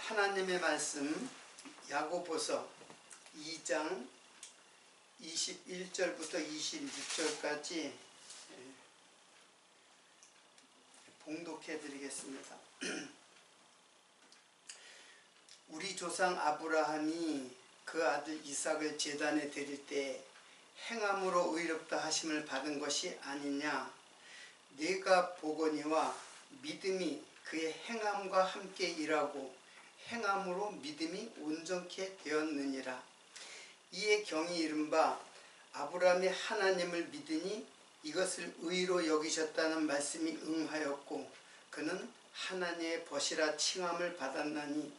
하나님의 말씀 야고보서 2장 21절부터 26절까지 봉독해 드리겠습니다. 우리 조상 아브라함이 그 아들 이삭을 제단에 드릴 때 행함으로 의롭다 하심을 받은 것이 아니냐. 내가 보거니와 믿음이 그의 행함과 함께 일하고 행함으로 믿음이 온전케 되었느니라. 이에 경이 이른바 아브라함이 하나님을 믿으니 이것을 의로 여기셨다는 말씀이 응하였고 그는 하나님의 벗이라 칭함을 받았나니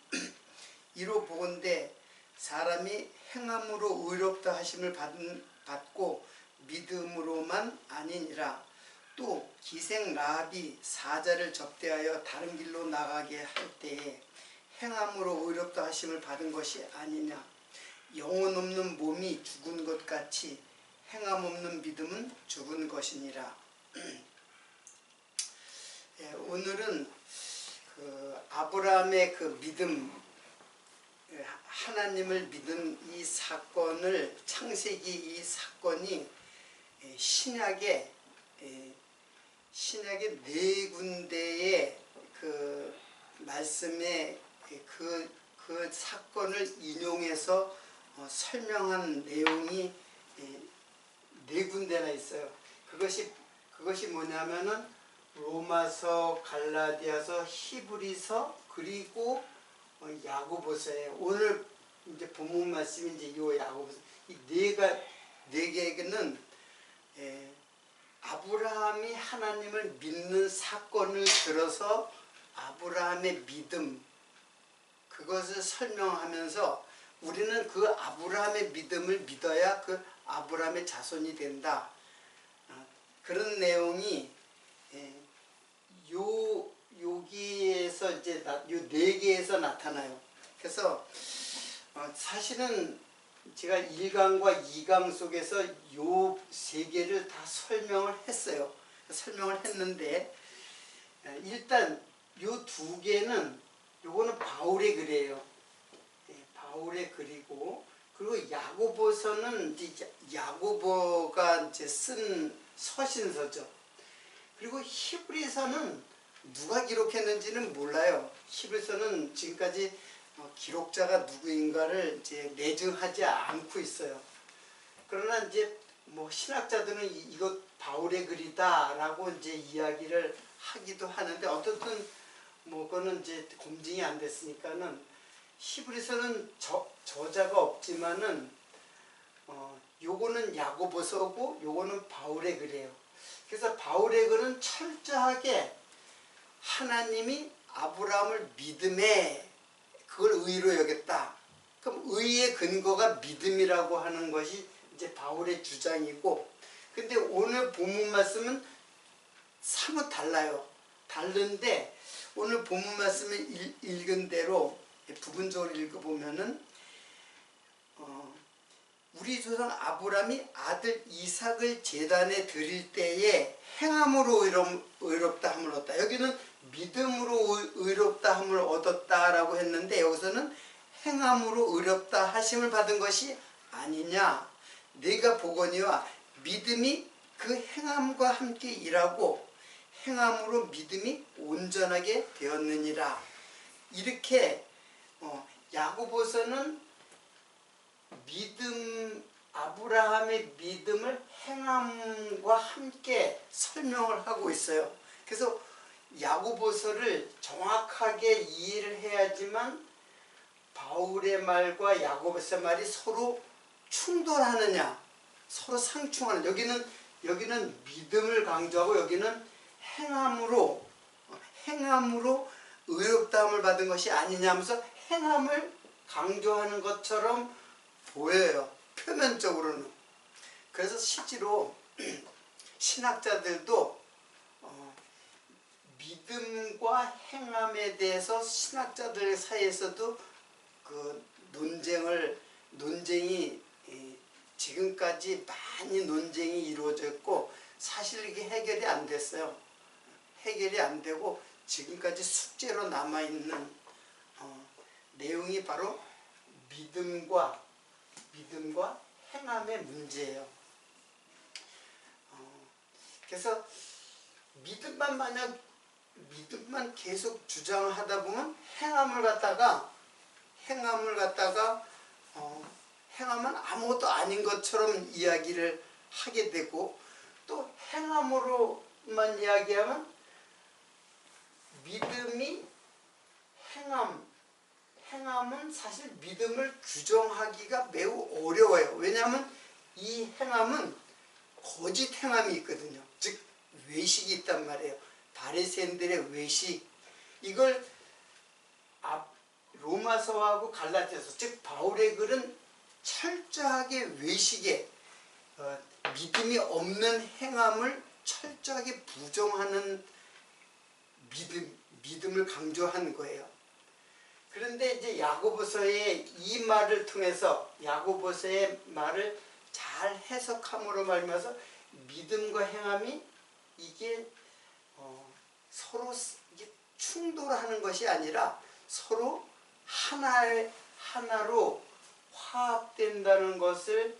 이로 보건대 사람이 행함으로 의롭다 하심을 받고 믿음으로만 아니니라. 또 기생 라합이 사자를 접대하여 다른 길로 나가게 할 때에 행함으로 의롭다 하심을 받은 것이 아니냐. 영혼 없는 몸이 죽은 것 같이 행함 없는 믿음은 죽은 것이니라. 오늘은 아브라함의 그 믿음, 하나님을 믿은 이 사건을, 창세기 이 사건이 신약의 네 군데의 그 말씀에 그 사건을 인용해서 설명한 내용이 네 군데나 있어요. 그것이 뭐냐면은 로마서, 갈라디아서, 히브리서, 그리고 야고보서예요. 오늘 이제 본문 말씀이 이제 이 야고보서. 이 네 개는 아브라함이 하나님을 믿는 사건을 들어서 아브라함의 믿음, 그것을 설명하면서 우리는 그 아브라함의 믿음을 믿어야 그 아브라함의 자손이 된다. 그런 내용이 여기에서 이제 요 네 개에서 나타나요. 그래서 사실은 제가 1강과 2강 속에서 요 세 개를 다 설명을 했어요. 설명을 했는데 일단 요 두 개는 요거는 바울의 글이에요. 바울의 글이고, 그리고 야고보서는 이제 야고보가 이제 쓴 서신서죠. 그리고 히브리서는 누가 기록했는지는 몰라요. 히브리서는 지금까지 기록자가 누구인가를 이제 내증하지 않고 있어요. 그러나 이제 뭐 신학자들은 이것 바울의 글이다라고 이제 이야기를 하기도 하는데 어떻든 뭐 그거는 이제 검증이 안 됐으니까는 히브리서는 저자가 없지만은 요거는 야고보서고 요거는 바울의 글이에요. 그래서 바울의 글은 철저하게 하나님이 아브라함을 믿음에 그걸 의로 여겼다. 그럼 의의 근거가 믿음이라고 하는 것이 이제 바울의 주장이고, 근데 오늘 본문 말씀은 사뭇 달라요. 다른데 오늘 본문 말씀을 읽은 대로 부분적으로 읽어보면은 우리 조상 아브라함이 아들 이삭을 제단에 드릴 때에 행함으로 의롭다 함을 얻었다. 여기는 믿음으로 의롭다 함을 얻었다라고 했는데 여기서는 행함으로 의롭다 하심을 받은 것이 아니냐. 내가 보거니와 믿음이 그 행함과 함께 일하고 행함으로 믿음이 온전하게 되었느니라. 이렇게 야고보서는 아브라함의 믿음을 행함과 함께 설명을 하고 있어요. 그래서 야고보서를 정확하게 이해를 해야지만 바울의 말과 야고보서 말이 서로 충돌하느냐, 서로 상충하느냐. 여기는 믿음을 강조하고 여기는 행함으로 의롭다함을 받은 것이 아니냐 하면서 행함을 강조하는 것처럼 보여요. 표면적으로는. 그래서 실제로 신학자들도 믿음과 행함에 대해서 신학자들 사이에서도 그 논쟁이 지금까지 많이 논쟁이 이루어졌고 사실 이게 해결이 안 됐어요. 해결이 안 되고 지금까지 숙제로 남아있는 내용이 바로 믿음과 행함의 문제예요. 그래서 믿음만 계속 주장하다 보면 행함을 갖다가 행함은 아무것도 아닌 것처럼 이야기를 하게 되고, 또 행함으로만 이야기하면 행함은 사실 믿음을 규정하기가 매우 어려워요. 왜냐하면 이 행함은 거짓 행함이 있거든요. 즉 외식이 있단 말이에요. 바리새인들의 외식, 이걸 로마서하고 갈라디아서, 즉 바울의 글은 철저하게 외식에 믿음이 없는 행함을 철저하게 부정하는 믿음을 강조하는 거예요. 그런데 이제 야고보서의 이 말을 통해서, 야고보서의 말을 잘 해석함으로 말미암아서 믿음과 행함이 이게 서로 이게 충돌하는 것이 아니라 서로 하나로 화합된다는 것을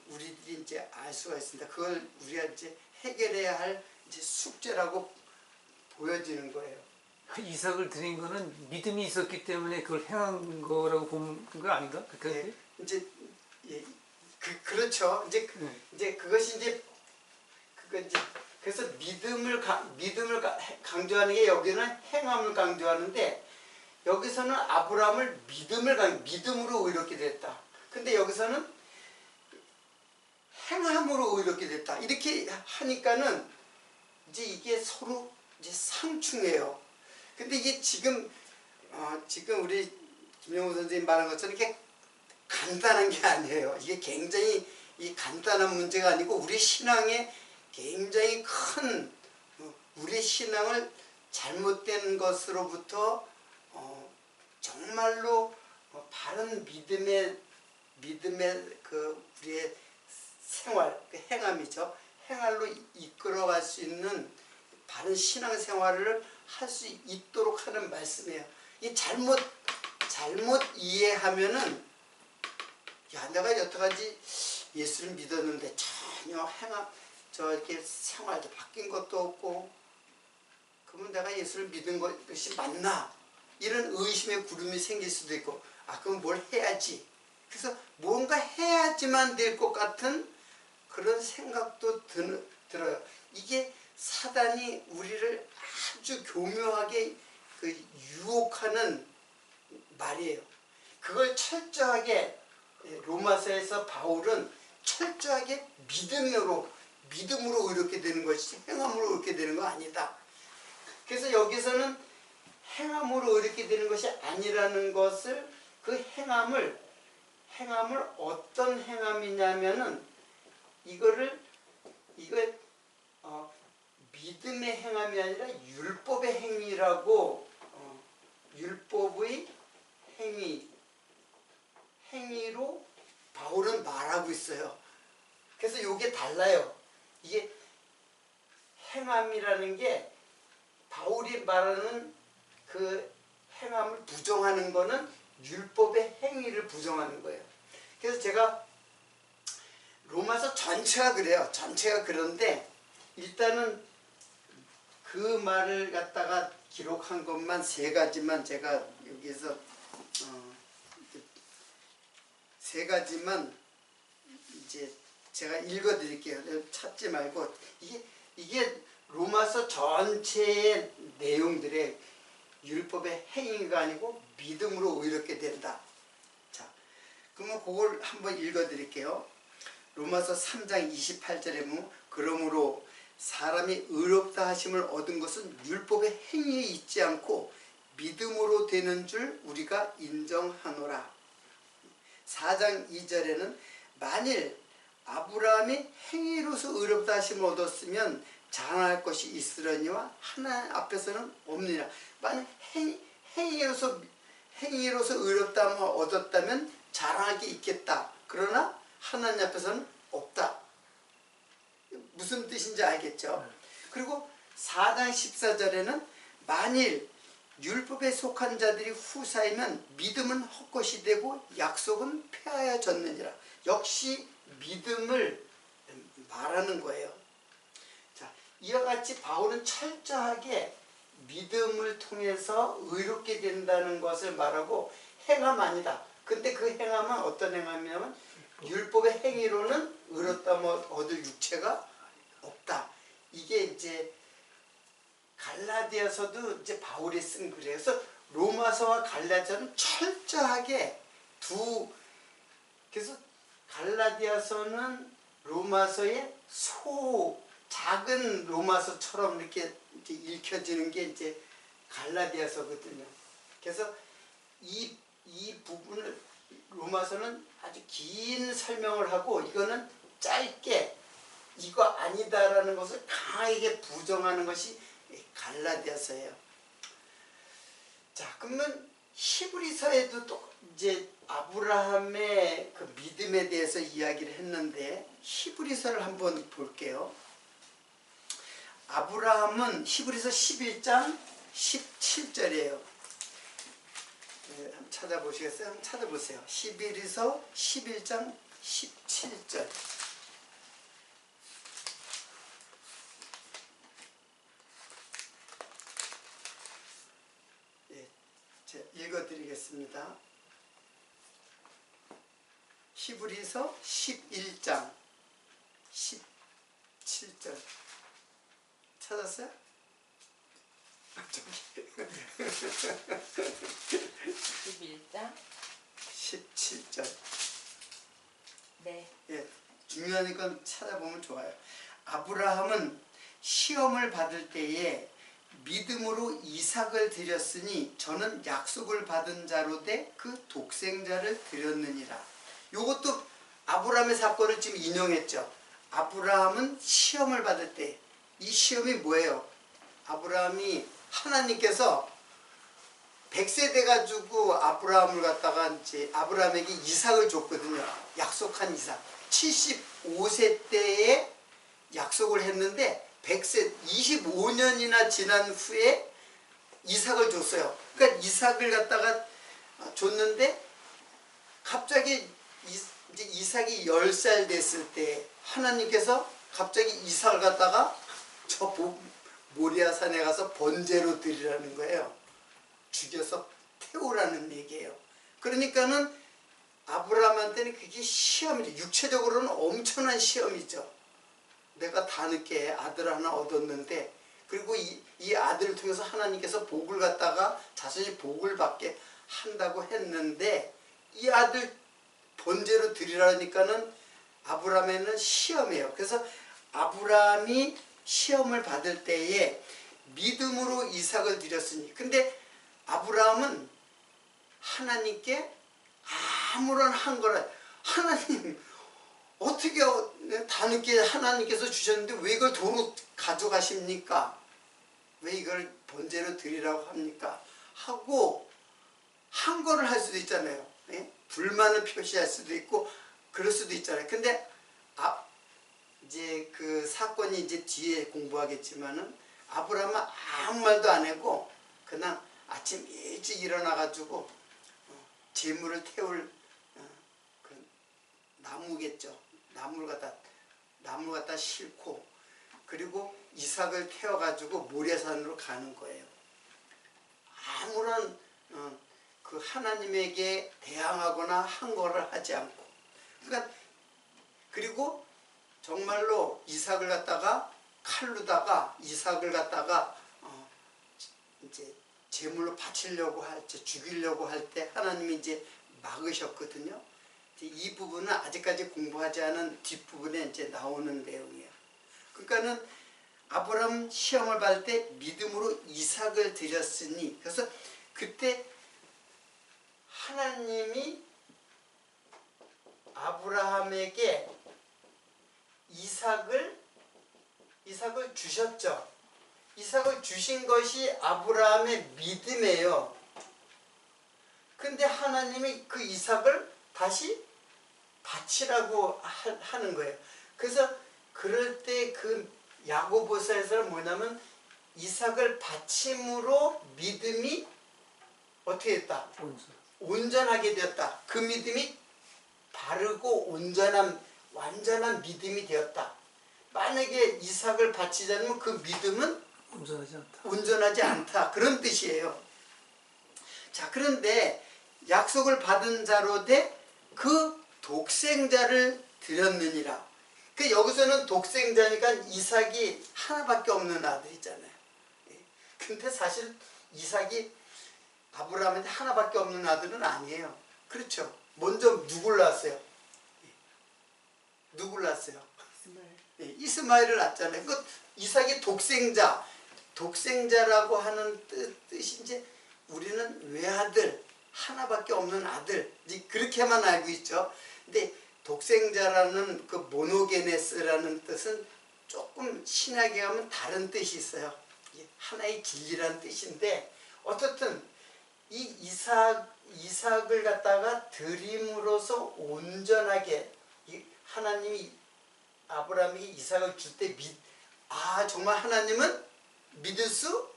우리들이 이제 알 수가 있습니다. 그걸 우리가 이제 해결해야 할 이제 숙제라고 보여지는 거예요. 이삭을 드린 거는 믿음이 있었기 때문에 그걸 행한 거라고 보는 거 아닌가? 네, 이제 그렇죠. 이제 그것이 이제 그래서 믿음을 강조하는 게, 여기는 행함을 강조하는데, 여기서는 아브라함을 믿음으로 의롭게 됐다. 근데 여기서는 행함으로 의롭게 됐다. 이렇게 하니까는 이제 이게 서로 이제 상충해요. 근데 이게 지금 우리 김영우 선생님 말한 것처럼 이게 간단한 게 아니에요. 이게 굉장히 이 간단한 문제가 아니고 우리 신앙에 굉장히 큰, 우리 신앙을 잘못된 것으로부터 정말로 바른 믿음의 우리의 생활, 행함이죠. 행할로 이끌어갈 수 있는 바른 신앙생활을 할 수 있도록 하는 말씀이에요. 이 잘못 이해하면은, 야, 내가 여태까지 예수를 믿었는데 전혀 이렇게 생활도 바뀐 것도 없고, 그러면 내가 예수를 믿은 것이 맞나? 이런 의심의 구름이 생길 수도 있고, 그럼 뭘 해야지. 그래서 뭔가 해야지만 될 것 같은 그런 생각도 들어요. 이게 사단이 우리를 아주 교묘하게 유혹하는 말이에요. 그걸 철저하게, 로마서에서 바울은 철저하게 믿음으로 의롭게 되는 것이지 행함으로 의롭게 되는 거 아니다. 그래서 여기서는 행함으로 의롭게 되는 것이 아니라는 것을, 그 행함을 어떤 행함이냐면은 이걸 믿음의 행함이 아니라 율법의 행위라고, 율법의 행위로 바울은 말하고 있어요. 그래서 이게 달라요. 이게 행함이라는 게, 바울이 말하는 그 행함을 부정하는 거는 율법의 행위를 부정하는 거예요. 그래서 제가 로마서 전체가 그래요. 전체가 그런데 일단은 그 말을 갖다가 기록한 것만 3가지만 제가 여기서 3가지만 이제 제가 읽어드릴게요. 찾지 말고, 이게 로마서 전체의 내용들의 율법의 행위가 아니고 믿음으로 의롭게 된다. 자, 그러면 그걸 한번 읽어드릴게요. 로마서 3장 28절에 보면, 그러므로 사람이 의롭다 하심을 얻은 것은 율법의 행위에 있지 않고 믿음으로 되는 줄 우리가 인정하노라. 4장 2절에는 만일 아브라함이 행위로서 의롭다 하심을 얻었으면 자랑할 것이 있으려니와 하나님 앞에서는 없느니라. 만약 행위로서 의롭다함을 얻었다면 자랑할 게 있겠다. 그러나 하나님 앞에서는 없다. 무슨 뜻인지 알겠죠? 그리고 4장 14절에는 만일 율법에 속한 자들이 후사이면 믿음은 헛것이 되고 약속은 폐하여졌느니라. 역시 믿음을 말하는 거예요. 자, 이와 같이 바울은 철저하게 믿음을 통해서 의롭게 된다는 것을 말하고 행함 아니다. 근데 그 행함은 어떤 행함이냐면 율법의 행위로는 의롭다면 얻을 육체가 없다. 이게 이제 갈라디아서도 이제 바울이 쓴 글이에요. 그래서 로마서와 갈라디아서는 철저하게 그래서 갈라디아서는 로마서의 작은 로마서처럼 이렇게 이제 읽혀지는 게 이제 갈라디아서거든요. 그래서 이 부분을 로마서는 아주 긴 설명을 하고 이거는 짧게 이거 아니다라는 것을 강하게 부정하는 것이 갈라디아서예요. 자, 그러면 히브리서에도 또 이제 아브라함의 그 믿음에 대해서 이야기를 했는데 히브리서를 한번 볼게요. 아브라함은 히브리서 11장 17절이에요. 네, 한번 찾아보시겠어요? 한번 찾아보세요. 히브리서 11장 17절. 읽어드리겠습니다. 히브리서 11장 17절 찾았어요? 저기 11장 17절. 네. 예, 중요하니까 찾아보면 좋아요. 아브라함은 시험을 받을 때에 믿음으로 이삭을 드렸으니 저는 약속을 받은 자로 돼 그 독생자를 드렸느니라. 요것도 아브라함의 사건을 지금 인용했죠. 아브라함은 시험을 받을 때 이 시험이 뭐예요? 아브라함이 하나님께서 100세 돼가지고 아브라함을 갖다가 이제 아브라함에게 이삭을 줬거든요. 약속한 이삭. 75세 때에 약속을 했는데 100세 25년이나 지난 후에 이삭을 줬어요. 그러니까 이삭을 갖다가 줬는데 갑자기 이제 이삭이 10살 됐을 때 하나님께서 갑자기 이삭을 갖다가 저 모리아 산에 가서 번제로 드리라는 거예요. 죽여서 태우라는 얘기예요. 그러니까는 아브라함한테는 그게 시험이죠. 육체적으로는 엄청난 시험이죠. 내가 다 늦게 아들 하나 얻었는데 그리고 이 아들을 통해서 하나님께서 복을 갖다가 자신이 복을 받게 한다고 했는데 이 아들 번제로 드리라니까는 아브라함에는 시험이에요. 그래서 아브라함이 시험을 받을 때에 믿음으로 이삭을 드렸으니 근데 아브라함은 하나님께 아무런 한 거라 하나님 어떻게 다 늦게 하나님께서 주셨는데 왜 이걸 도로 가져가십니까? 왜 이걸 번제로 드리라고 합니까? 하고 한 거를 할 수도 있잖아요. 예? 불만을 표시할 수도 있고 그럴 수도 있잖아요. 근데 이제 그 사건이 이제 뒤에 공부하겠지만은 아브라함은 아무 말도 안 하고 그냥 아침 일찍 일어나가지고 재물을 태울 그 나무겠죠. 나무를 갖다 싣고 그리고 이삭을 태워가지고 모리아산으로 가는 거예요. 아무런 그 하나님에게 대항하거나 한 거를 하지 않고 그러니까 그리고 정말로 이삭을 갖다가 칼로다가 이삭을 갖다가 이제 제물로 바치려고 할 때 죽이려고 할 때 하나님이 이제 막으셨거든요. 이 부분은 아직까지 공부하지 않은 뒷부분에 이제 나오는 내용이에요. 그러니까는 아브라함 시험을 받을 때 믿음으로 이삭을 드렸으니 그래서 그때 하나님이 아브라함에게 이삭을 주셨죠. 이삭을 주신 것이 아브라함의 믿음이에요. 근데 하나님이 그 이삭을 다시 바치라고 하는 거예요. 그래서 그럴 때 그 야고보서에서는 뭐냐면 이삭을 바침으로 믿음이 어떻게 됐다? 온수. 온전하게 되었다. 그 믿음이 바르고 완전한 믿음이 되었다. 만약에 이삭을 바치지 않으면 그 믿음은 온전하지 않다. 온전하지 않다. 그런 뜻이에요. 자, 그런데 약속을 받은 자로 돼 그 독생자를 드렸느니라. 그 여기서는 독생자니까 이삭이 하나밖에 없는 아들이잖아요. 근데 사실 이삭이 아브라함한테 하나밖에 없는 아들은 아니에요. 그렇죠. 먼저 누굴 낳았어요? 누굴 낳았어요? 이스마엘을 낳았잖아요. 그 이삭이 독생자라고 하는 뜻이 이제 우리는 외아들, 하나밖에 없는 아들, 그렇게만 알고 있죠. 근데 독생자라는 그 모노게네스라는 뜻은 조금 신약에 가면 다른 뜻이 있어요. 하나의 진리라는 뜻인데, 어떻든 이 이삭을 갖다가 드림으로써 온전하게 하나님이 아브라함에게 이삭을 줄 때 정말 하나님은 믿을 수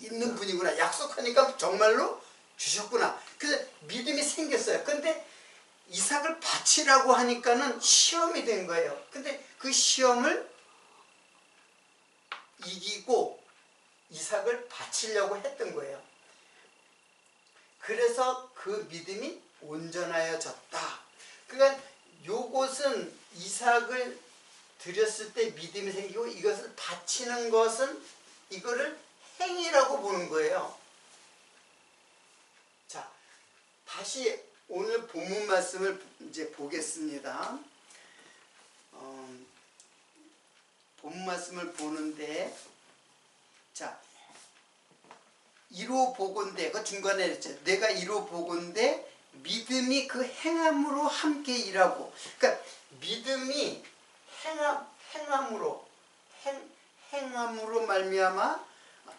있는 분이구나. 약속하니까 정말로 주셨구나. 그래서 믿음이 생겼어요. 근데 이삭을 바치라고 하니까는 시험이 된 거예요. 근데 그 시험을 이기고 이삭을 바치려고 했던 거예요. 그래서 그 믿음이 온전하여졌다. 그러니까 요것은 이삭을 드렸을 때 믿음이 생기고 이것을 바치는 것은 이거를 행위라고 보는 거예요. 자, 다시 오늘 본문 말씀을 이제 보겠습니다. 본문 말씀을 보는데, 자, 이로 보건대, 그 중간에 했죠. 내가 이로 보건대 믿음이 그 행함으로 함께 일하고. 그러니까 믿음이 행함으로 말미암아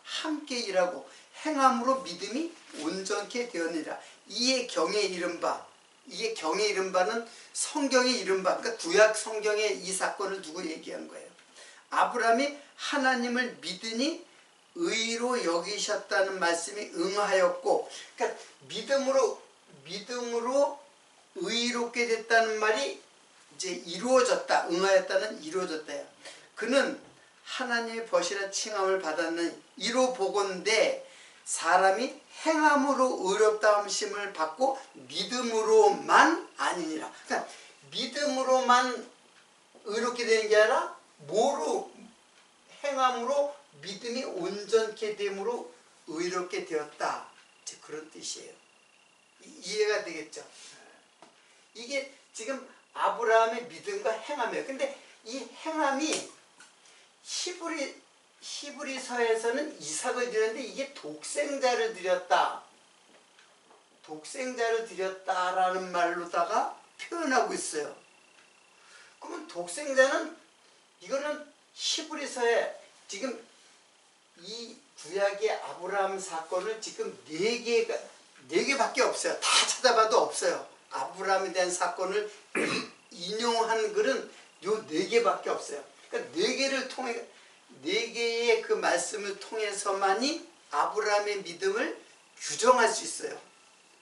함께 일하고 행함으로 믿음이 온전케 되었느니라. 이에 경에 이른 바는 성경에 이른 바, 그러니까 구약 성경에 이 사건을 두고 얘기한 거예요. 아브라함이 하나님을 믿으니 의로 여기셨다는 말씀이 응하였고, 그러니까 믿음으로 의롭게 됐다는 말이 이제 이루어졌다. 응하였다는 이루어졌다요. 그는 하나님의 벗이라 칭함을 받았는 이로 보건대 사람이 행함으로 의롭다 함심을 받고 믿음으로만 아니니라. 그러니까 믿음으로만 의롭게 되는 게 아니라 행함으로 믿음이 온전케 됨으로 의롭게 되었다. 그런 뜻이에요. 이해가 되겠죠? 이게 지금 아브라함의 믿음과 행함이에요. 근데 이 행함이 히브리서에서는 이삭을 드렸는데 이게 독생자를 드렸다라는 말로다가 표현하고 있어요. 그러면 독생자는 이거는 히브리서에 지금 이 구약의 아브라함 사건을 지금 4개밖에 없어요. 다 찾아봐도 없어요. 아브라함에 대한 사건을 인용한 글은 요 4개밖에 없어요. 그러니까 4개의 그 말씀을 통해서만이 아브라함의 믿음을 규정할 수 있어요.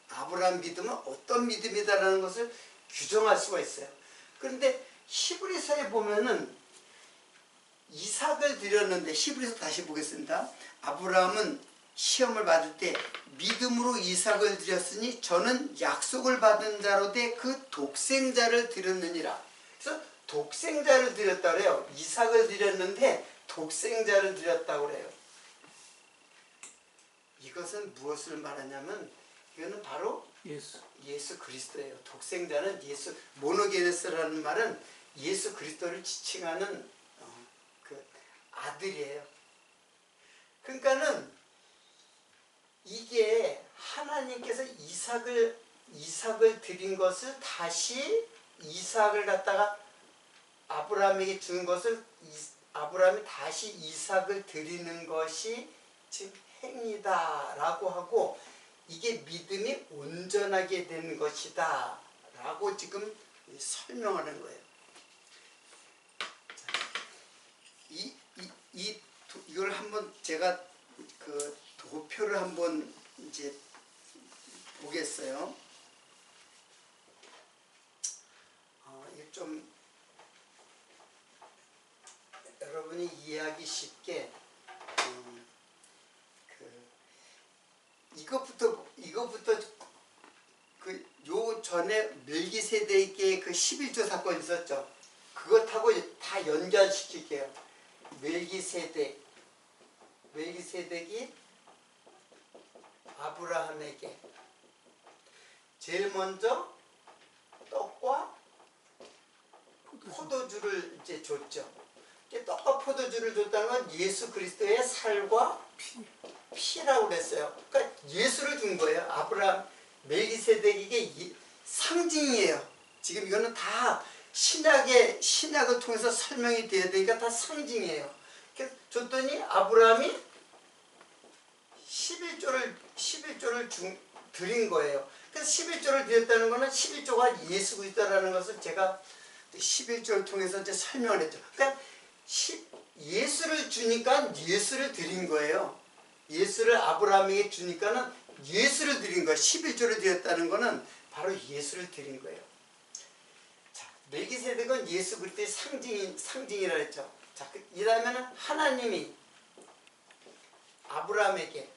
아브라함 믿음은 어떤 믿음이다라는 것을 규정할 수가 있어요. 그런데 히브리서에 보면은 이삭을 드렸는데, 히브리서 다시 보겠습니다. 아브라함은 시험을 받을 때 믿음으로 이삭을 드렸으니 저는 약속을 받은 자로 돼 그 독생자를 드렸느니라. 그래서 독생자를 드렸다 그래요. 이삭을 드렸는데 독생자를 드렸다고 그래요. 이것은 무엇을 말하냐면 이거는 바로 예수 그리스도예요. 독생자는 모노게네스라는 말은 예수 그리스도를 지칭하는 그 아들이에요. 그러니까는 이게 하나님께서 이삭을 드린 것을 다시 이삭을 갖다가 아브라함에게 주는 것을 아브라함이 다시 이삭을 드리는 것이 지금 행위다라고 하고, 이게 믿음이 온전하게 된 것이다 라고 지금 설명하는 거예요. 이 이걸 한번 제가 그 도표를 한번 이제 보겠어요. 이게 좀 여러분이 이해하기 쉽게 이것부터 그 요 전에 멜기세덱의 그 11조 사건 있었죠. 그것하고 다 연결시킬게요. 멜기세덱이 아브라함에게 제일 먼저 떡과 포도주를 이제 줬죠. 떡과 포도주를 줬다는 건 예수 그리스도의 살과 피라고 그랬어요. 그러니까 예수를 준 거예요. 아브라함, 멜기세덱에게 상징이에요. 지금 이거는 다 신약을 통해서 설명이 돼야 되니까 다 상징이에요. 그래서 줬더니 아브라함이 11조를 드린 거예요. 그래서 11조를 드렸다는 것은 11조가 예수 그리스도라는 것을 제가 11조를 통해서 이제 설명을 했죠. 그러니까 예수를 주니까 예수를 드린 거예요. 예수를 아브라함에게 주니까는 예수를 드린 거예요. 11조를 드렸다는 것은 바로 예수를 드린 거예요. 자, 멜기세덱은 예수 그리스도의 상징이라 했죠. 자, 이 다음에는 하나님이 아브라함에게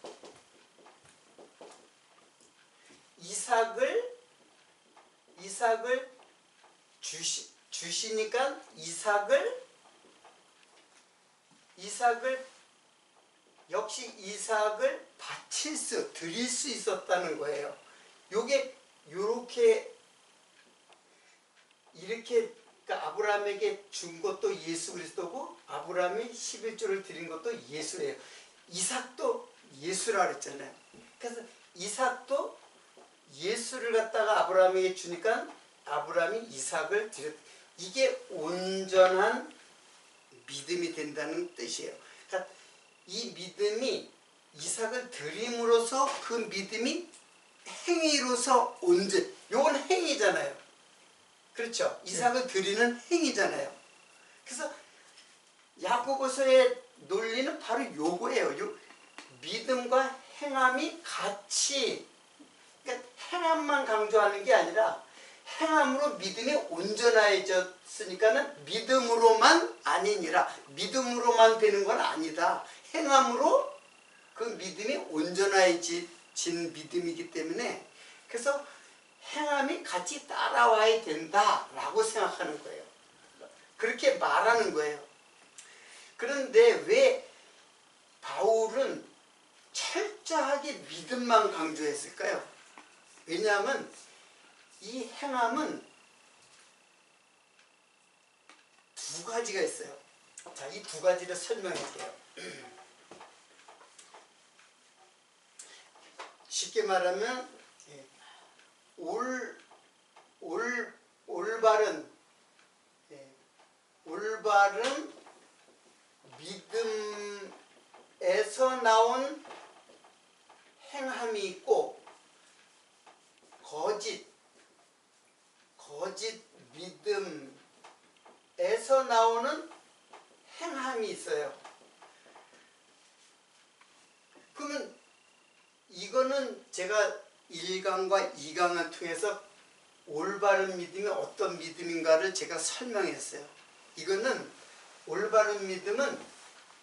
이삭을 주시니까 역시 이삭을 드릴 수 있었다는 거예요. 요게 이렇게 그러니까 아브라함에게 준 것도 예수 그리스도고 아브라함이 11조를 드린 것도 예수예요. 이삭도 예수라 그랬잖아요. 그래서 이삭도 예수를 갖다가 아브라함에게 주니까 아브라함이 이삭을 드렸. 이게 온전한 믿음이 된다는 뜻이에요. 그러니까 이 믿음이 이삭을 드림으로써 그 믿음이 행위로서 요건 행위잖아요. 그렇죠? 이삭을 드리는 행위잖아요. 그래서 야고보서의 논리는 바로 요거예요. 믿음과 행함이 같이, 그러니까 행함만 강조하는 게 아니라 행함으로 믿음이 온전해졌으니까는 믿음으로만 아니니라. 믿음으로만 되는 건 아니다. 행함으로 그 믿음이 온전해진 믿음이기 때문에 그래서 행함이 같이 따라와야 된다라고 생각하는 거예요. 그렇게 말하는 거예요. 그런데 왜 바울은 철저하게 믿음만 강조했을까요? 왜냐하면 이 행함은 두 가지가 있어요. 자, 이 두 가지를 설명할게요. 쉽게 말하면 올바른 믿음에서 나온 행함이 있고 거짓 믿음에서 나오는 행함이 있어요. 그러면 이거는 제가 1강과 2강을 통해서 올바른 믿음이 어떤 믿음인가를 제가 설명했어요. 이거는 올바른 믿음은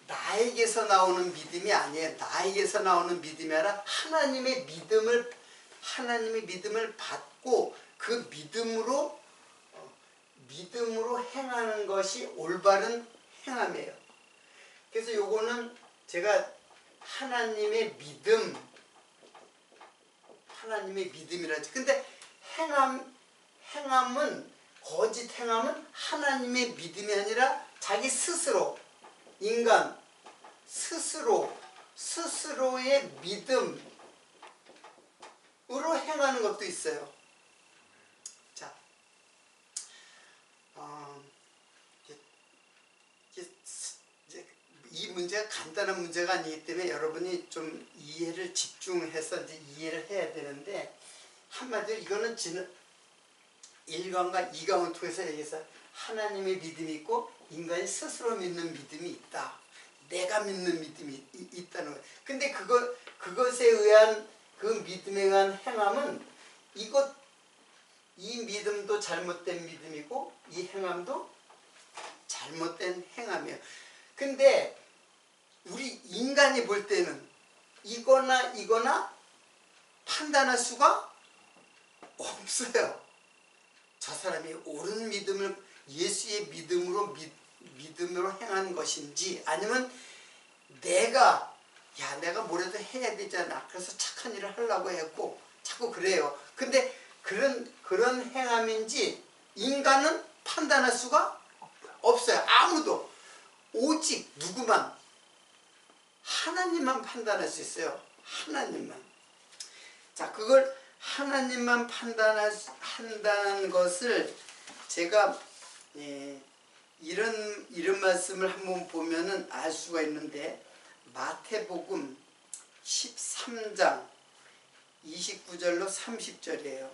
나에게서 나오는 믿음이 아니에요. 나에게서 나오는 믿음이 아니라 하나님의 믿음을 받고 그 믿음으로 행하는 것이 올바른 행함이에요. 그래서 요거는 제가 하나님의 믿음이라 했죠. 근데 거짓 행함은 하나님의 믿음이 아니라 자기 스스로, 인간 스스로의 믿음으로 행하는 것도 있어요. 자, 이 문제가 간단한 문제가 아니기 때문에 여러분이 좀 이해를 집중해서 이제 이해를 해야 되는데, 한마디로 이거는 1강과 2강을 통해서 얘기해서 하나님의 믿음이 있고 인간이 스스로 믿는 믿음이 있다. 내가 믿는 믿음이 있다는 거예요. 근데 그것에 의한 그 믿음에 의한 행함은 이 믿음도 잘못된 믿음이고 이 행함도 잘못된 행함이에요. 근데 우리 인간이 볼 때는 이거나 판단할 수가 없어요. 저 사람이 옳은 믿음을 예수의 믿음으로 행한 것인지 아니면 내가 뭐라도 해야 되잖아. 그래서 착한 일을 하려고 했고 자꾸 그래요. 근데 그런 행함인지 인간은 판단할 수가 없어요. 아무도. 오직 누구만? 하나님만 판단할 수 있어요. 하나님만. 자, 그걸 하나님만 판단한다는 것을 제가 이런 말씀을 한번 보면은 알 수가 있는데 마태복음 13장 29절로 30절이에요.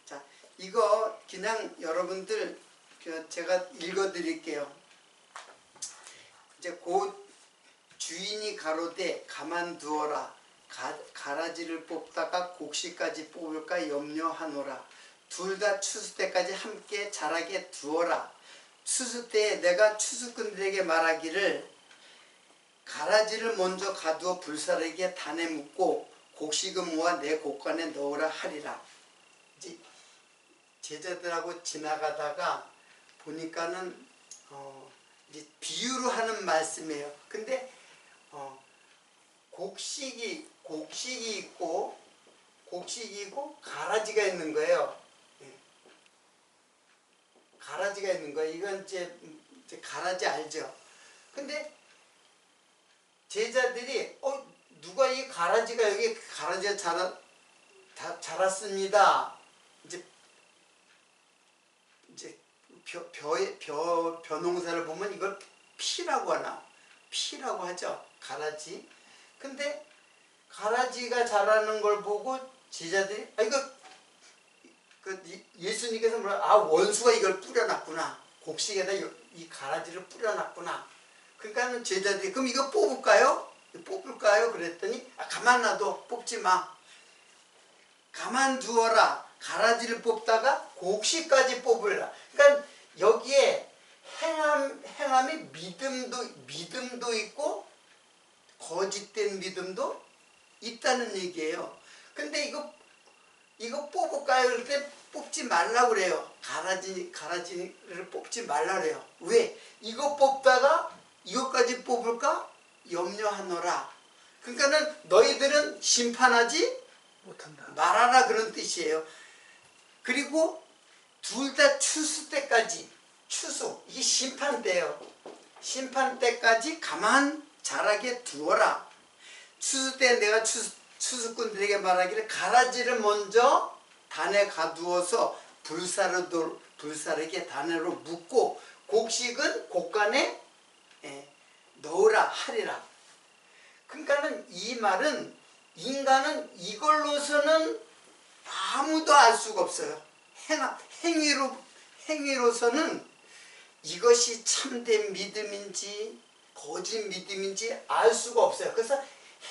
자, 이거 그냥 여러분들 제가 읽어 드릴게요. 이제 곧 주인이 가로되 가만두어라. 가라지를 뽑다가 곡식까지 뽑을까 염려하노라. 둘 다 추수 때까지 함께 자라게 두어라. 추수 때에 내가 추수꾼들에게 말하기를 가라지를 먼저 가두어 불사르게 단에 묶고 곡식은 모아 내 곡간에 넣으라 하리라. 이제 제자들하고 지나가다가 보니까는 이제 비유로 하는 말씀이에요. 근데 곡식이 있고 가라지가 있는 거예요. 가라지가 있는 거예요. 이건 이제 가라지 알죠? 근데 제자들이 누가 이 가라지가 여기 가라지가 자랐습니다. 이제 벼농사를 보면 이걸 피라고 하죠. 가라지. 근데 가라지가 자라는 걸 보고 제자들이 예수님께서 원수가 이걸 뿌려놨구나. 곡식에다 이 가라지를 뿌려놨구나. 그러니까 제자들이 그럼 이거 뽑을까요? 그랬더니 가만 놔둬. 뽑지 마. 가만 두어라. 가라지를 뽑다가 곡식까지 뽑으라. 그러니까 여기에 행함이 믿음도 있고 거짓된 믿음도 있다는 얘기예요. 근데 이거 뽑을까요? 그럴 때 뽑지 말라고 그래요. 가라지를 뽑지 말라고 그래요. 왜? 이거 뽑다가 이것까지 뽑을까? 염려하노라. 그러니까는 너희들은 심판하지 못한다. 말아라 그런 뜻이에요. 그리고 둘 다 추수 때까지 이게 심판 때예요. 심판 때까지 가만 자라게 두어라. 추수 때 내가 추수꾼들에게 말하기를 가라지를 먼저 단에 가두어서 불사르게 단으로 묶고 곡식은 곡간에 넣으라 하리라. 그러니까는 이 말은 인간은 이걸로서는 아무도 알 수가 없어요. 행위로서는 이것이 참된 믿음인지 거짓 믿음인지 알 수가 없어요. 그래서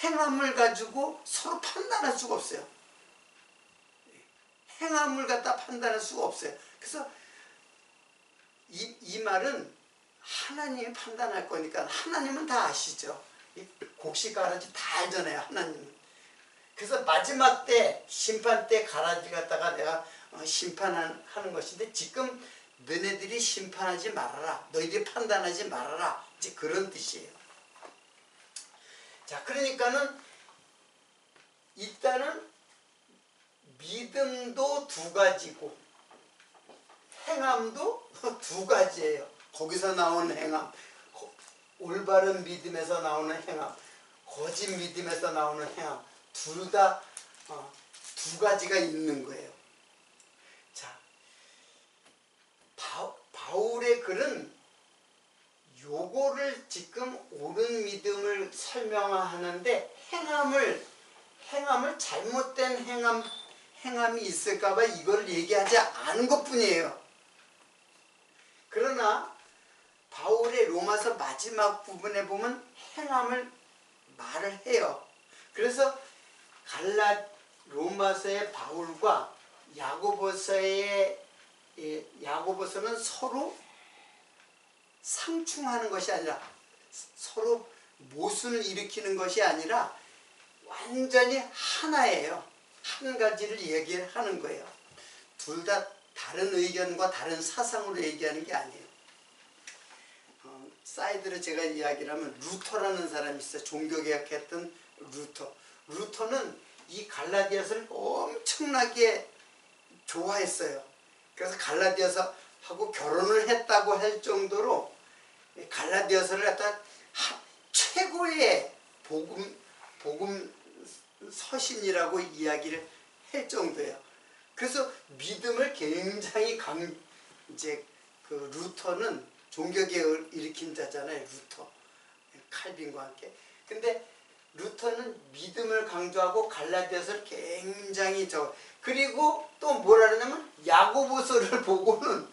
행함을 가지고 서로 판단할 수가 없어요. 행함을 갖다 판단할 수가 없어요. 그래서 이 말은 하나님이 판단할 거니까 하나님은 다 아시죠. 곡식 가라지 다 알잖아요. 하나님은. 그래서 마지막 때 심판 때 가라지 갖다가 내가 심판하는 것인데 지금 너네들이 심판하지 말아라. 너희들이 판단하지 말아라. 이제 그런 뜻이에요. 자, 그러니까는 일단은 믿음도 두 가지고 행함도 두 가지예요. 거기서 나오는 행함, 올바른 믿음에서 나오는 행함, 거짓 믿음에서 나오는 행함, 둘 다 두 가지가 있는 거예요. 자, 바울의 글은 요거를 지금 옳은 믿음을 설명하는데 행함을 잘못된 행함이 있을까봐 이걸 얘기하지 않은 것뿐이에요. 그러나 바울의 로마서 마지막 부분에 보면 행함을 말을 해요. 그래서 로마서의 바울과 야고보서는 서로 상충하는 것이 아니라 서로 모순을 일으키는 것이 아니라 완전히 하나예요. 한 가지를 얘기하는 거예요. 둘 다 다른 의견과 다른 사상으로 얘기하는 게 아니에요. 사이드로 제가 이야기를 하면 루터라는 사람이 있어요. 종교개혁했던 루터. 루터는 이 갈라디아서를 엄청나게 좋아했어요. 그래서 갈라디아서하고 결혼을 했다고 할 정도로 갈라디아서를 갖다 최고의 복음 서신이라고 이야기를 할 정도예요. 그래서 믿음을 굉장히 그 루터는 종교개혁을 일으킨 자잖아요. 루터, 칼빈과 함께. 근데 루터는 믿음을 강조하고 갈라디아서를 굉장히 그리고 또 뭐라 그러냐면 야고보서를 보고는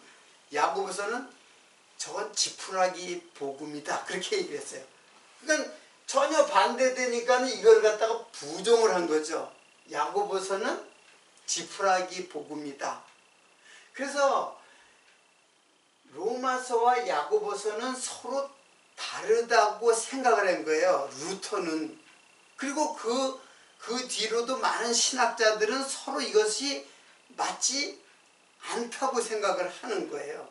야고보서는 저건 지푸라기 복음이다 그렇게 얘기를 했어요. 그러니까 전혀 반대되니까 이걸 갖다가 부정을 한 거죠. 야고보서는 지푸라기 복음이다. 그래서 로마서와 야고보서는 서로 다르다고 생각을 한 거예요. 루터는. 그리고 그 뒤로도 많은 신학자들은 서로 이것이 맞지 않다고 생각을 하는 거예요.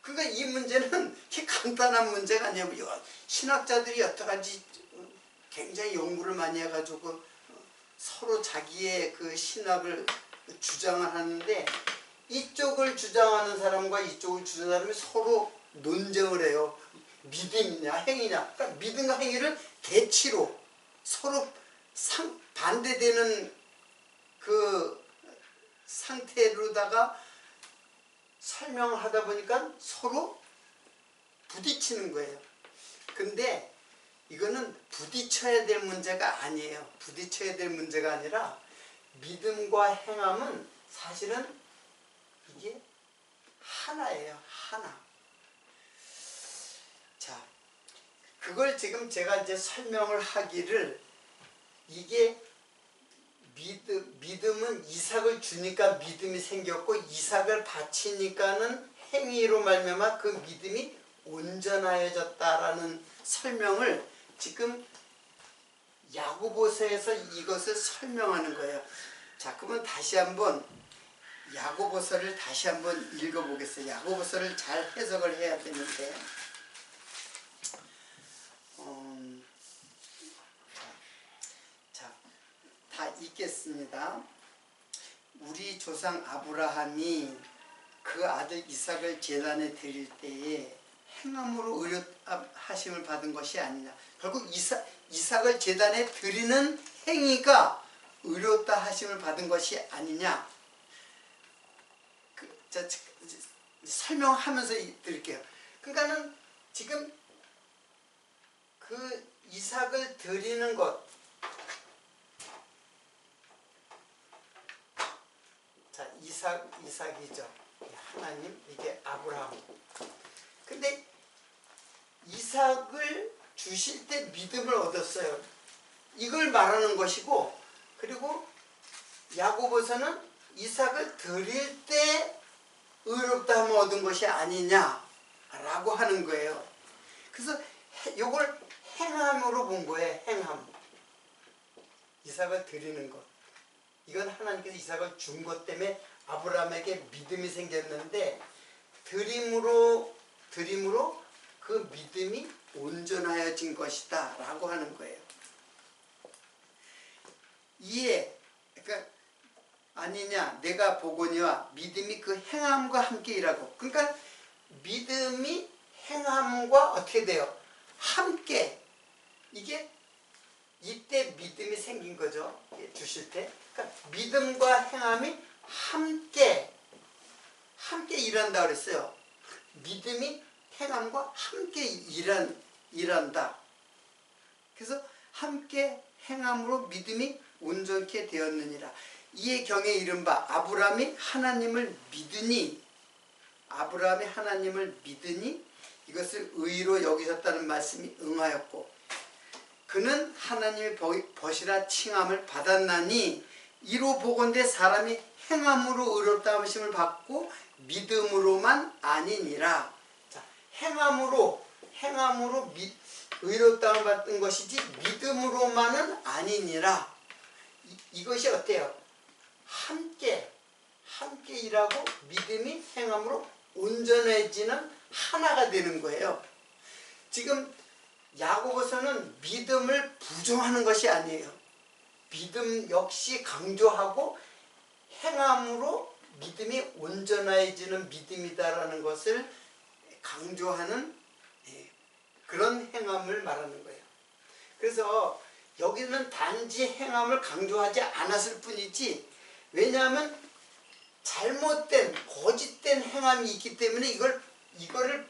그러니까 이 문제는 이렇게 간단한 문제가 아니에요. 신학자들이 여태까지 굉장히 연구를 많이 해가지고 서로 자기의 그 신학을 주장을 하는데 이쪽을 주장하는 사람과 이쪽을 주장하는 사람이 서로 논쟁을 해요. 믿음이냐 행위냐. 그러니까 믿음과 행위를 대치로 서로 반대되는 그 상태로다가 설명을 하다 보니까 서로 부딪히는 거예요. 근데 이거는 부딪혀야 될 문제가 아니에요. 부딪혀야 될 문제가 아니라 믿음과 행함은 사실은 이게 하나예요. 하나. 자, 그걸 지금 제가 이제 설명을 하기를 이게 믿음은 이삭을 주니까 믿음이 생겼고 이삭을 바치니까는 행위로 말미암아 그 믿음이 온전하여졌다라는 설명을 지금 야고보서에서 이것을 설명하는 거예요. 자, 그러면 다시 한번 야고보서를 다시 한번 읽어보겠어요. 야고보서를 잘 해석을 해야 되는데 다 읽겠습니다. 우리 조상 아브라함이 그 아들 이삭을 제단에 드릴 때에 행함으로 의롭하심을 받은 것이 아니냐. 결국 이삭을 제단에 드리는 행위가 의롭다 하심을 받은 것이 아니냐. 설명하면서 드릴게요. 그러니까는 지금 그 이삭을 드리는 것, 자, 이삭이죠. 하나님, 이게 아브라함. 근데 이삭을 주실 때 믿음을 얻었어요. 이걸 말하는 것이고, 그리고 야고보서는 이삭을 드릴 때 의롭다 함을 얻은 것이 아니냐라고 하는 거예요. 그래서 이걸 행함으로 본 거예요. 행함. 이삭을 드리는 것. 이건 하나님께서 이삭을 준 것 때문에 아브라함에게 믿음이 생겼는데 드림으로 그 믿음이 온전하여진 것이다 라고 하는 거예요. 그러니까 아니냐 내가 보거니와 믿음이 그 행함과 함께 일하고. 그러니까 믿음이 행함과 어떻게 돼요? 함께. 이게 이때 믿음이 생긴 거죠. 주실 때. 그러니까 믿음과 행함이 함께 일한다 그랬어요. 믿음이 행함과 함께 일한다. 그래서 함께 행함으로 믿음이 온전케 되었느니라. 이에 경에 이른바 아브라함이 하나님을 믿으니 이것을 의로 여기셨다는 말씀이 응하였고 그는 하나님의 벗이라 칭함을 받았나니 이로 보건대 사람이 행함으로 의롭다 하심을 받고 믿음으로만 아니니라. 자, 행함으로 의롭다함을 받은 것이지 믿음으로만은 아니니라. 이것이 어때요? 함께 일하고 믿음이 행함으로 온전해지는 하나가 되는 거예요. 지금 야고보서는 믿음을 부정하는 것이 아니에요. 믿음 역시 강조하고 행함으로 믿음이 온전해지는 믿음이다라는 것을 강조하는 그런 행함을 말하는 거예요. 그래서 여기는 단지 행함을 강조하지 않았을 뿐이지, 왜냐하면 잘못된 거짓된 행함이 있기 때문에 이거를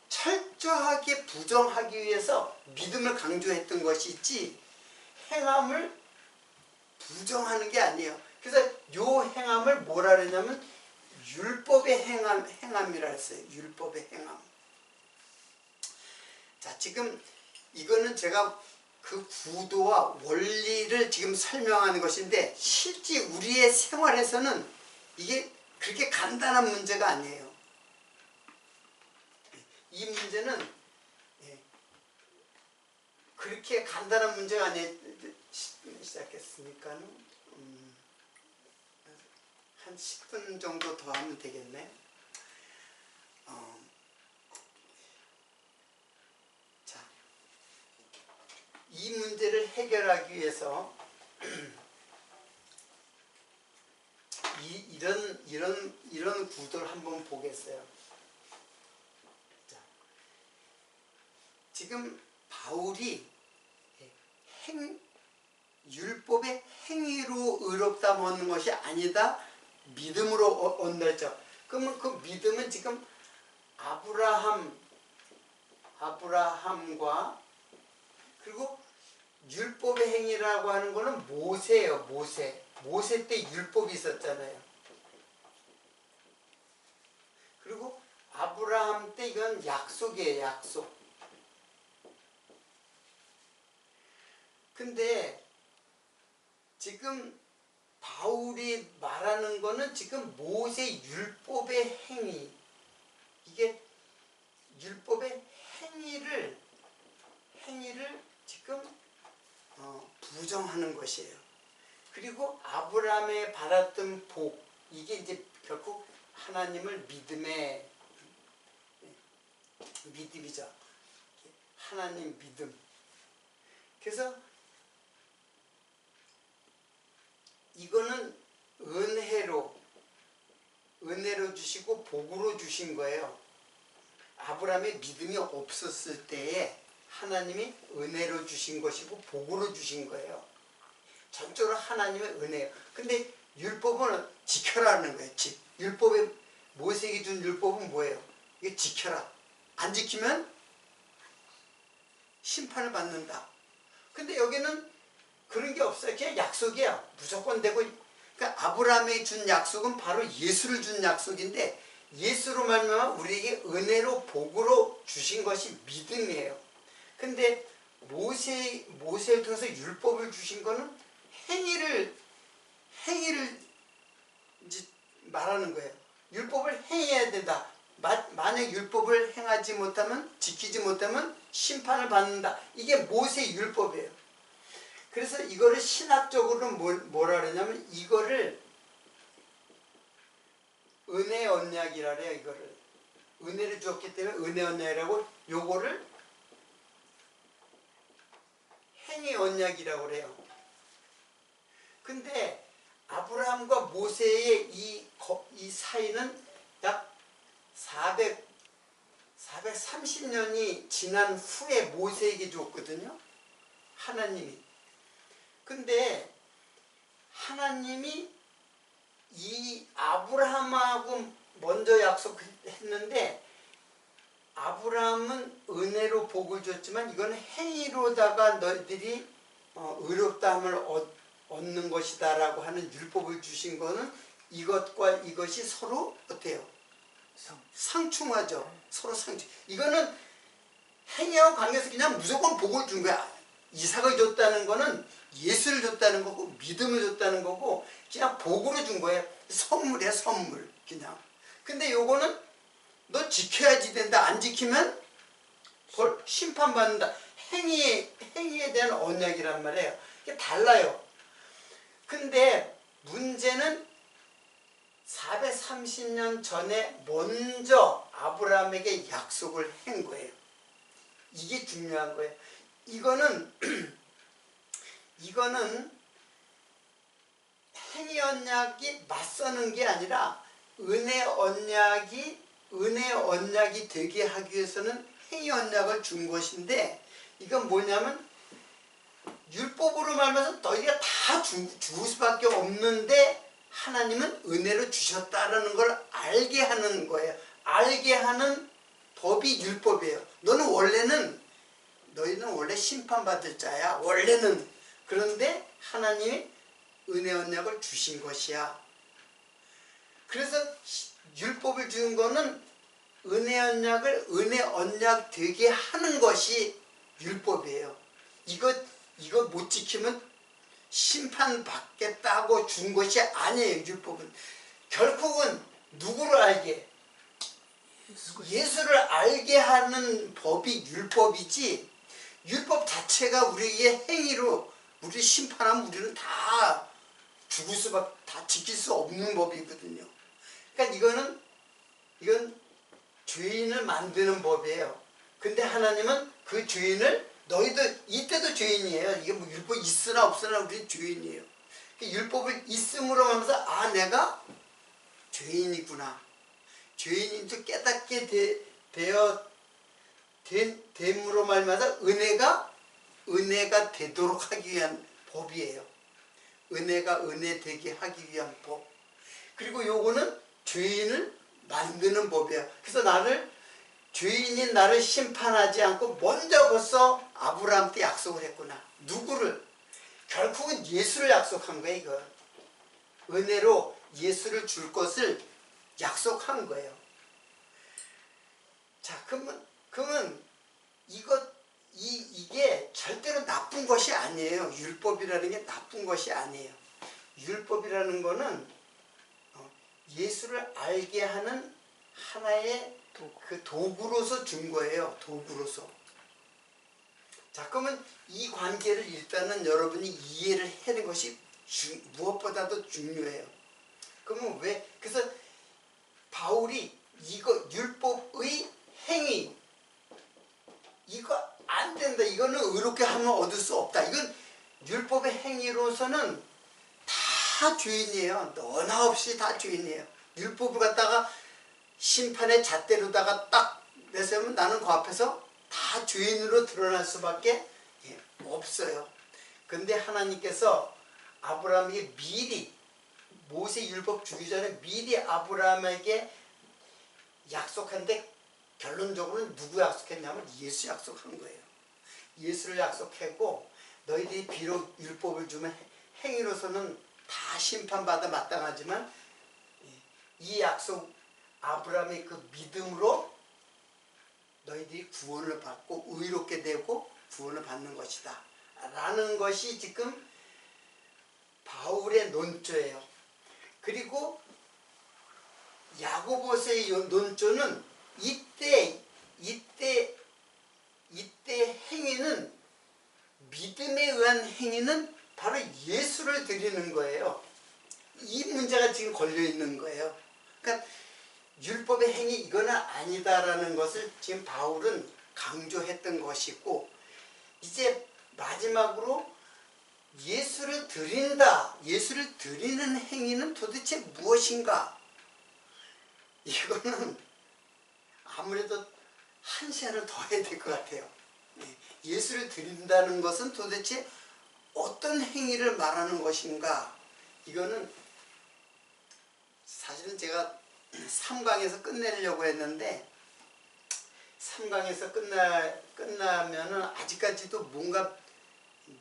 철저하게 부정하기 위해서 믿음을 강조했던 것이지 행함을 부정하는 게 아니에요. 그래서 요 행함을 뭐라 그러냐면 율법의 행함이라 했어요. 율법의 행함. 자, 지금 이거는 제가 그 구도와 원리를 지금 설명하는 것인데 실제 우리의 생활에서는 이게 그렇게 간단한 문제가 아니에요. 이 문제는 그렇게 간단한 문제가 아니에요. 시작했으니까 한 10분 정도 더 하면 되겠네. 자, 이 문제를 해결하기 위해서 이런 구도를 한번 보겠어요. 자, 지금 바울이 율법의 행위로 의롭다 얻는 것이 아니다, 믿음으로 얻는다 했죠. 그러면 그 믿음은 지금 아브라함과 그리고 율법의 행위라고 하는 거는 모세예요. 모세 때 율법이 있었잖아요. 그리고 아브라함 때 이건 약속이에요. 약속. 근데 지금 바울이 말하는 거는 지금 모세 율법의 행위, 이게 율법의 행위를 지금 부정하는 것이에요. 그리고 아브라함에 받았던 복, 이게 이제 결국 하나님을 믿음이죠. 하나님 믿음. 그래서 이거는 은혜로 주시고 복으로 주신 거예요. 아브라함의 믿음이 없었을 때에 하나님이 은혜로 주신 것이고 복으로 주신 거예요. 전적으로 하나님의 은혜예요. 근데 율법은 지켜라는 거예요. 율법에 모세에게 준 율법은 뭐예요? 이게 지켜라. 안 지키면 심판을 받는다. 근데 여기는 그런 게 없어요. 그냥 약속이야. 무조건 되고. 그러니까 아브라함에게 준 약속은 바로 예수를 준 약속인데 예수로 말미암아 우리에게 은혜로 복으로 주신 것이 믿음이에요. 근데 모세를 통해서 율법을 주신 거는 행위를 이제 말하는 거예요. 율법을 행해야 된다. 만약 율법을 행하지 못하면, 지키지 못하면 심판을 받는다. 이게 모세의 율법이에요. 그래서 이거를 신학적으로는 뭐라 그러냐면 이거를 은혜 언약이라 그래요. 이거를 은혜를 주었기 때문에 은혜 언약이라고, 요거를 행위 언약이라고 그래요. 근데 아브라함과 모세의 이 사이는 약 430년이 지난 후에 모세에게 줬거든요. 하나님이. 근데 하나님이 이 아브라함하고 먼저 약속했는데 아브라함은 은혜로 복을 줬지만 이건 행위로다가 너희들이 의롭다함을 얻는 것이다 라고 하는 율법을 주신 거는 이것과 이것이 서로 어때요? 상충하죠. 서로 상충. 이거는 행위하고 관계에서 그냥 무조건 복을 준 거야. 이삭을 줬다는 거는 예수를 줬다는 거고 믿음을 줬다는 거고 그냥 복으로 준 거예요. 선물이야 선물 그냥. 근데 요거는 너 지켜야지 된다. 안 지키면 벌 심판받는다. 행위에 대한 언약이란 말이에요. 이게 달라요. 근데 문제는 430년 전에 먼저 아브라함에게 약속을 한 거예요. 이게 중요한 거예요. 이거는 행위 언약이 맞서는 게 아니라 은혜 언약이 되게 하기 위해서는 행위 언약을 준 것인데 이건 뭐냐면 율법으로 말하면서 너희가 다 죽을 수밖에 없는데 하나님은 은혜로 주셨다라는 걸 알게 하는 거예요. 알게 하는 법이 율법이에요. 너희는 원래 심판받을 자야. 원래는. 그런데 하나님이 은혜 언약을 주신 것이야. 그래서 율법을 준 거는 은혜 언약 되게 하는 것이 율법이에요. 이거 못 지키면 심판받겠다고 준 것이 아니에요. 율법은 결국은 누구를 알게? 예수를 알게 하는 법이 율법이지, 율법 자체가 우리의 행위로 우리 심판하면 우리는 다 다 지킬 수 없는 법이거든요. 그러니까 이건 죄인을 만드는 법이에요. 근데 하나님은 그 죄인을 너희도 이때도 죄인이에요. 이게 뭐 율법 있으나 없으나 우리는 죄인이에요. 율법을 있음으로 하면서 내가 죄인이구나. 죄인인 줄 깨닫게 됨으로 말미암아 은혜가 되도록 하기 위한 법이에요. 은혜가 은혜 되게 하기 위한 법. 그리고 요거는 죄인을 만드는 법이에요. 그래서 죄인인 나를 심판하지 않고 먼저 벌써 아브라함한테 약속을 했구나. 누구를? 결국은 예수를 약속한 거예요. 이거 은혜로 예수를 줄 것을 약속한 거예요. 자, 그러면 이게 절대로 나쁜 것이 아니에요. 율법이라는 게 나쁜 것이 아니에요. 율법이라는 거는 예수를 알게 하는 하나의 그 도구로서 준 거예요. 도구로서. 자, 그러면 이 관계를 일단은 여러분이 이해를 하는 것이 무엇보다도 중요해요. 그러면 그래서 바울이 이거 율법의 행위, 이거 안 된다. 이거는 의롭게 하면 얻을 수 없다. 이건 율법의 행위로서는 다 죄인이에요. 너나 없이 다 죄인이에요. 율법을 갖다가 심판의 잣대로다가 딱 내세우면 나는 그 앞에서 다 죄인으로 드러날 수밖에 없어요. 근데 하나님께서 아브라함에게 미리 모세 율법 주기 전에 미리 아브라함에게 약속한데 결론적으로는 누구 약속했냐면 예수 약속한 거예요. 예수를 약속하고 너희들이 비록 율법을 주면 행위로서는 다 심판받아 마땅하지만 이 약속 아브라함의 그 믿음으로 너희들이 구원을 받고 의롭게 되고 구원을 받는 것이다 라는 것이 지금 바울의 논조예요. 그리고 야고보서의 논조는 이때 행위는 믿음에 의한 행위는 바로 예수를 드리는 거예요. 이 문제가 지금 걸려 있는 거예요. 그러니까 율법의 행위 이거는 아니다라는 것을 지금 바울은 강조했던 것이고, 이제 마지막으로 예수를 드린다. 예수를 드리는 행위는 도대체 무엇인가? 이거는 아무래도 한 시간을 더 해야 될 것 같아요. 예수를 드린다는 것은 도대체 어떤 행위를 말하는 것인가? 이거는 사실은 제가 3강에서 끝내려고 했는데 3강에서 끝나면은 아직까지도 뭔가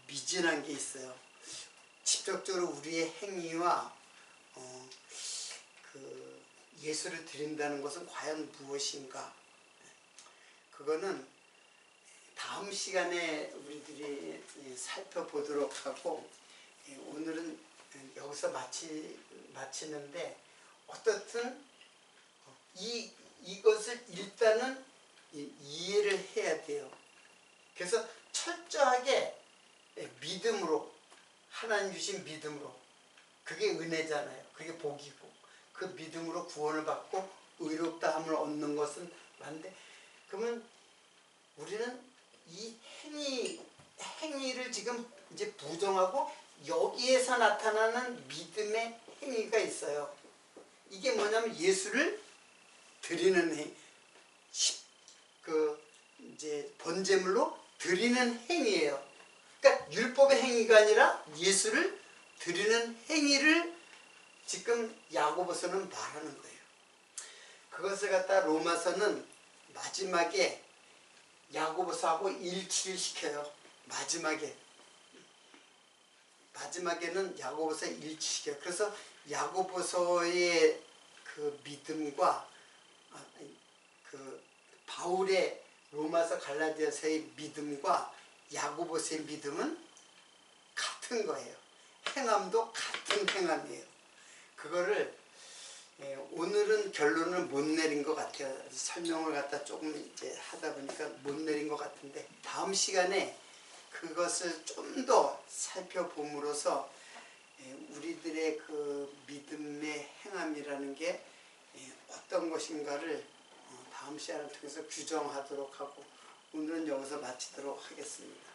미진한 게 있어요. 직접적으로 우리의 행위와 예수를 드린다는 것은 과연 무엇인가? 그거는 다음 시간에 우리들이 살펴보도록 하고, 오늘은 여기서 마치는데, 어떻든 이것을 일단은 이해를 해야 돼요. 그래서 철저하게 믿음으로, 하나님 주신 믿음으로, 그게 은혜잖아요. 그게 복이고, 그 믿음으로 구원을 받고 의롭다 함을 얻는 것은 맞는데, 그러면 우리는 이 행위를 지금 이제 부정하고 여기에서 나타나는 믿음의 행위가 있어요. 이게 뭐냐면 예수를 드리는 행위, 이제 번제물로 드리는 행위예요. 그러니까 율법의 행위가 아니라 예수를 드리는 행위를 지금 야고보서는 말하는 거예요. 그것을 갖다 로마서는 마지막에 야고보서하고 일치를 시켜요. 마지막에는 야고보서 일치시켜요. 그래서 야고보서의 그 믿음과 그 바울의 로마서 갈라디아서의 믿음과 야고보서의 믿음은 같은 거예요. 행함도 같은 행함이에요. 그거를 오늘은 결론을 못 내린 것 같아요. 설명을 갖다 조금 이제 하다 보니까 못 내린 것 같은데, 다음 시간에 그것을 좀 더 살펴봄으로써 우리들의 그 믿음의 행함이라는 게 어떤 것인가를 다음 시간을 통해서 규정하도록 하고, 오늘은 여기서 마치도록 하겠습니다.